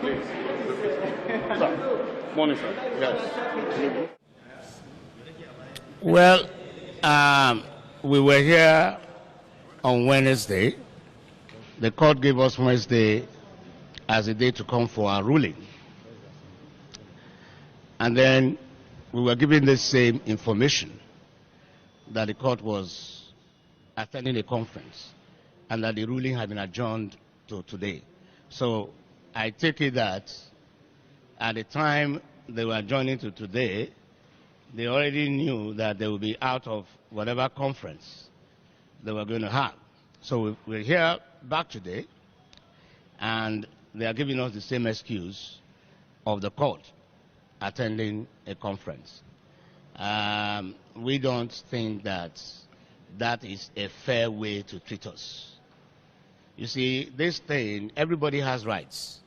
Sir. Morning, sir. Yes. Well, we were here on Wednesday. The court gave us Wednesday as a day to come for our ruling. And then we were given the same information that the court was attending a conference and that the ruling had been adjourned to today. So I take it that at the time they were adjourning to today, they already knew that they would be out of whatever conference they were going to have. So we're here back today, and they are giving us the same excuse of the court attending a conference. We don't think that that is a fair way to treat us. You see, this thing, everybody has rights.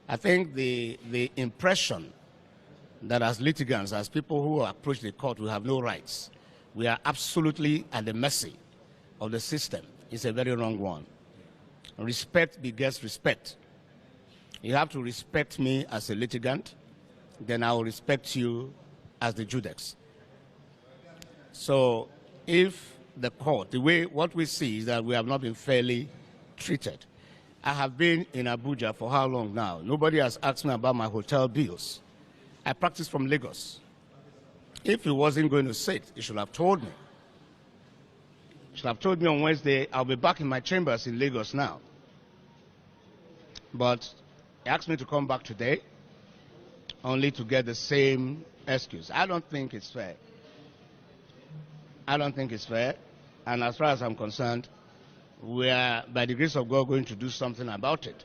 I think the impression that as litigants, as people who approach the court, we have no rights, we are absolutely at the mercy of the system, is a very wrong one. Respect begets respect. You have to respect me as a litigant, then I will respect you as the judex. So if the court, what we see is that we have not been fairly treated. I have been in Abuja for how long now? Nobody has asked me about my hotel bills. I practice from Lagos. If he wasn't going to sit, he should have told me. He should have told me on Wednesday, I'll be back in my chambers in Lagos now. But he asked me to come back today, only to get the same excuse. I don't think it's fair. I don't think it's fair. And as far as I'm concerned, we are, by the grace of God, going to do something about it.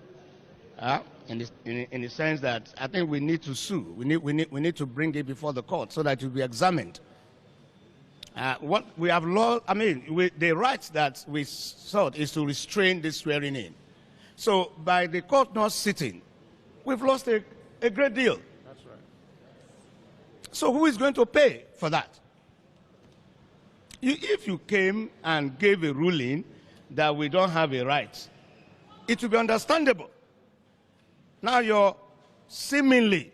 In the sense that I think we need to sue. We need to bring it before the court so that it will be examined. What we have lost, the right that we sought is to restrain this swearing in. So by the court not sitting, we've lost a great deal. That's right. So who is going to pay for that? If you came and gave a ruling that we don't have a right, it will be understandable. Now you're seemingly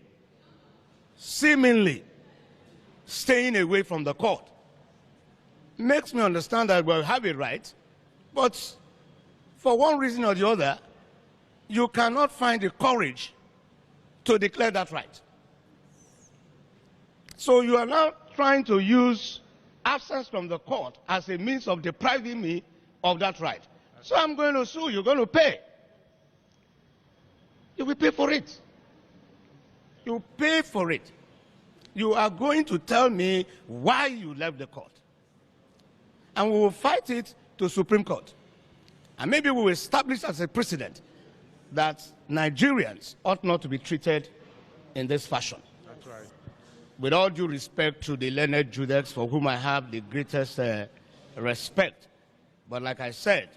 staying away from the court. Makes me understand that we have a right, but for one reason or the other, you cannot find the courage to declare that right. So you are now trying to use absence from the court as a means of depriving me of that right. So I'm going to sue, you're going to pay. You will pay for it. You pay for it. You are going to tell me why you left the court. And we will fight it to Supreme Court. And maybe we will establish as a precedent that Nigerians ought not to be treated in this fashion. That's right. With all due respect to the learned judex, for whom I have the greatest respect. But like I said,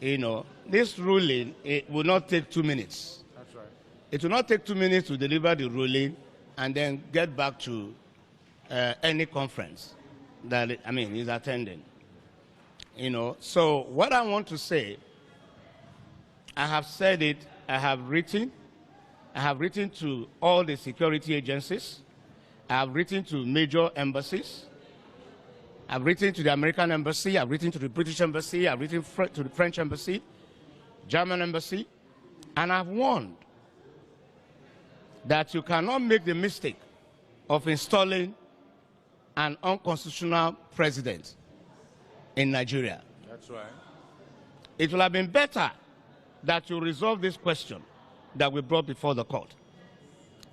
this ruling, it will not take 2 minutes. That's right. It will not take 2 minutes to deliver the ruling and then get back to any conference that, he's attending. So what I want to say, I have said it, I have written to all the security agencies, I have written to major embassies, I've written to the American embassy, I've written to the British embassy, I've written to the French embassy, German embassy, and I've warned that you cannot make the mistake of installing an unconstitutional president in Nigeria. That's right. It will have been better that you resolve this question that we brought before the court.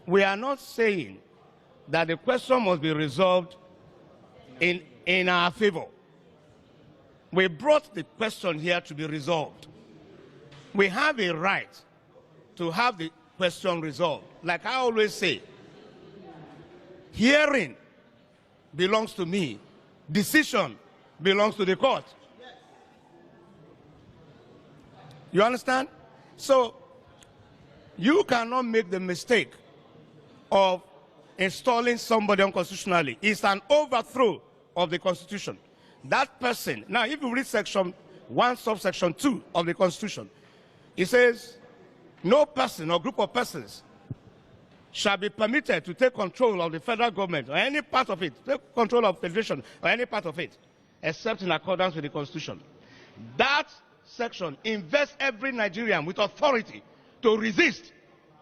We are not saying that the question must be resolved in our favor. We brought the question here to be resolved. We have a right to have the question resolved. Like I always say, hearing belongs to me, decision belongs to the court. You understand? So you cannot make the mistake of installing somebody unconstitutionally. It's an overthrow of the Constitution. That person, now if you read section 1, subsection 2 of the Constitution, it says, no person or group of persons shall be permitted to take control of the federal government or any part of it, take control of federation or any part of it, except in accordance with the Constitution. That section invests every Nigerian with authority to resist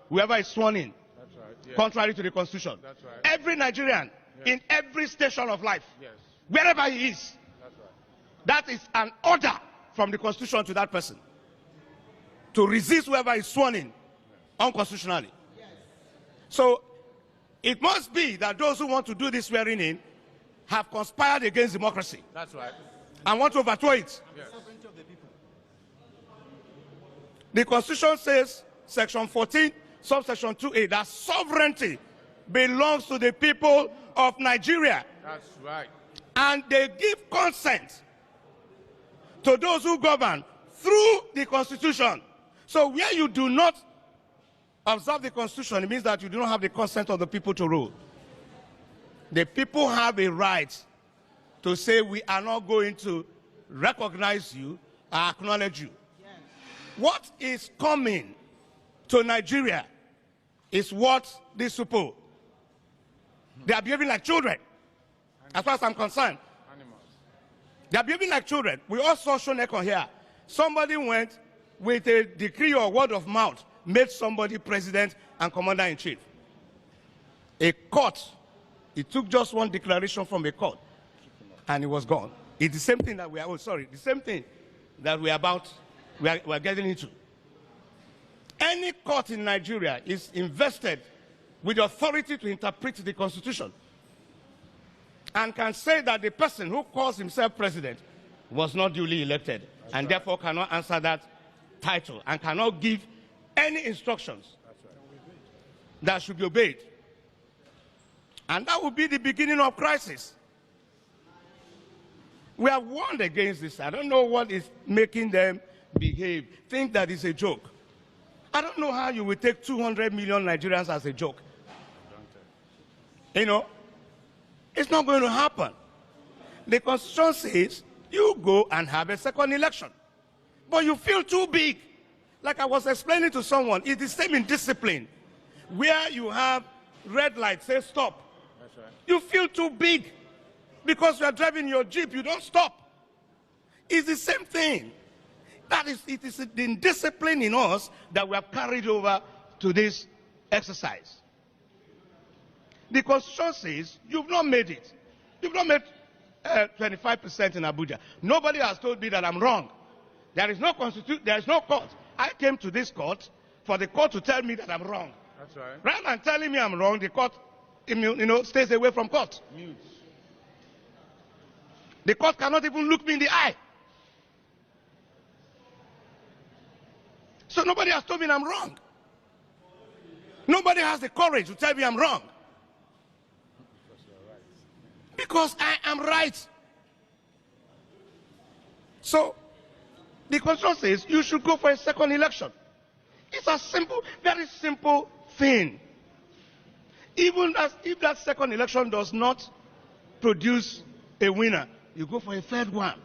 whoever is sworn in, contrary to the Constitution. That's right. Every Nigerian in every station of life, Yes. wherever he is, that is an order from the Constitution to that person to resist whoever is sworn in unconstitutionally. So it must be that those who want to do this swearing in have conspired against democracy. That's right. And want to overthrow it. Yes. The Constitution says, Section 14, subsection 2A, that sovereignty belongs to the people of Nigeria. That's right. And they give consent to those who govern through the Constitution. So where you do not observe the Constitution, it means that you do not have the consent of the people to rule. The people have a right to say, we are not going to recognize you or acknowledge you. Yes. What is coming to Nigeria is what these people, they are behaving like children, as far as I'm concerned. Animals. They are behaving like children. We all saw Shonekon here. Somebody went with a decree or word of mouth, made somebody president and commander-in-chief. A court, it took just one declaration from a court, and it was gone. It's the same thing that we are, the same thing that we are getting into. Any court in Nigeria is invested with the authority to interpret the Constitution and can say that the person who calls himself president was not duly elected. That's and right. Therefore cannot answer that title and cannot give any instructions that should be obeyed. And that will be the beginning of crisis. We have warned against this. I don't know what is making them behave, think that it's a joke. I don't know how you will take 200 million Nigerians as a joke. You know, it's not going to happen. The Constitution says you go and have a second election. But you feel too big. Like I was explaining to someone, it's the same in discipline. Where you have red light, say stop. That's right. You feel too big. Because you are driving your Jeep, you don't stop. It's the same thing. It is the indiscipline in us that we have carried over to this exercise. The Constitution says you've not made it. You've not made 25% in Abuja. Nobody has told me that I'm wrong. There is no constitution. There is no court. I came to this court for the court to tell me that I'm wrong. That's right. Rather than telling me I'm wrong, the court, stays away from court. Mutes. The court cannot even look me in the eye. So nobody has told me I'm wrong. Nobody has the courage to tell me I'm wrong. Because I am right. So, the Constitution says you should go for a second election. It's a simple, very simple thing. Even if that second election does not produce a winner, you go for a third one.